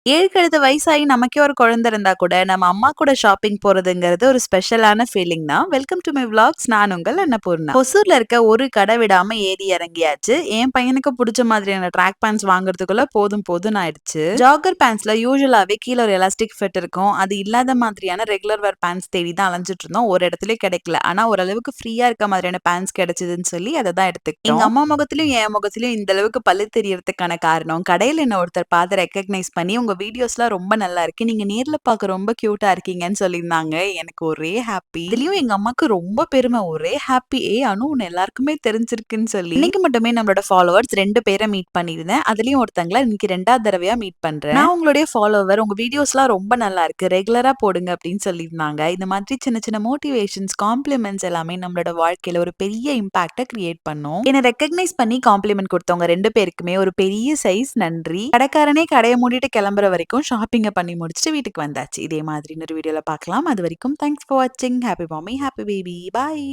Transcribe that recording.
7க்கு அடுத்து வயசாகி நமக்கே ஒரு குழந்தை இருந்தா கூட, நம்ம அம்மா கூட ஷாப்பிங் போறதுங்கிறது ஒரு ஸ்பெஷலான ஃபீலிங் தான். Welcome to my vlogs. நான் உங்கள் அன்னபூர்ணா. ஒசூர்ல இருக்க ஒரு கடை விடாம ஏறி இறங்கியாச்சு. என் பையனுக்கு புடிச்ச மாதிரியான ட்ராக் பேண்ட்ஸ் வாங்குறதுக்குள்ள போதும் போதும்ன்னு ஆயிடுச்சு. ஜாகர் பேண்ட்ஸ்ல யூசுவலாவே கீழ ஒரு எலாஸ்டிக் ஃபிட் இருக்கும். அது இல்லாத மாதிரியான ரெகுலர் வேர் பேண்ட்ஸ் தேடி தான் அலைஞ்சிட்டு இருந்தோம். ஒரு இடத்துலயும் கிடைக்கல. ஆனா ஓரளவுக்கு ஃப்ரீயா இருக்க மாதிரியான பேண்ட்ஸ் கிடைச்சதுன்னு சொல்லி அதை தான் எடுத்துக்கிட்டோம். எங்க அம்மா முகத்திலயும் என் முகத்திலயும் இந்த அளவுக்கு பல்லு தெரியறதுக்கான காரணம், கடையில என்ன ஒருத்தர் பார்த்து ரெகக்னைஸ் பண்ணி, "உங்க வீடியோஸ்லாம் ரொம்ப நல்லா இருக்கு. நீங்க நேர்ல பார்க்க ரொம்ப கியூட்டா இருக்கீங்கன்னு" சொல்லியிருந்தாங்க. எனக்கு ஒரே ஹாப்பி. இதுலயும் எங்க அம்மாக்கு ரொம்ப பெருமை. ஒரே ஹாப்பி. "ஏய் அனு, உன்ன எல்லாருக்குமே தெரிஞ்சிருக்குன்னு" சொல்லி. இன்னைக்கு மட்டுமே நம்மளோட ஃபாலோவர்ஸ் 2 பேர மீட் பண்ணியிருந்தேன். அதுலயும் ஒருத்தங்கள இன்னைக்கு 2வது தடவையா மீட் பண்றேன். நான் உங்களுடைய ஃபாலோவர். உங்க வீடியோஸ்லாம் ரொம்ப நல்லா இருக்கு. ரெகுலரா போடுங்க அப்படின்னு சொல்லியிருந்தாங்க. இந்த மாதிரி சின்ன சின்ன மோட்டிவேஷன்ஸ், காம்ப்ளிமெண்ட்ஸ் எல்லாமே நம்மளோட வாழ்க்கையில ஒரு பெரிய இம்பாக்ட்ட கிரியேட் பண்ணும். என்ன ரெகக்னைஸ் பண்ணி காம்ப்ளிமெண்ட் குடுத்தவங்க 2 பேருக்குமே ஒரு பெரிய சைஸ் நன்றி. கடைக்காரனே கடைய மூடிட்டு கிளம்புற வரைக்கும் ஷாப்பிங்க பண்ணி முடிச்சுட்டு வீட்டுக்கு வந்தாச்சு. இதே மாதிரி இன்னொரு வீடியோல பார்க்கலாம். அது வரைக்கும் தேங்க்ஸ் ஃபார் வாட்சிங். Happy mummy, happy baby. பாய்.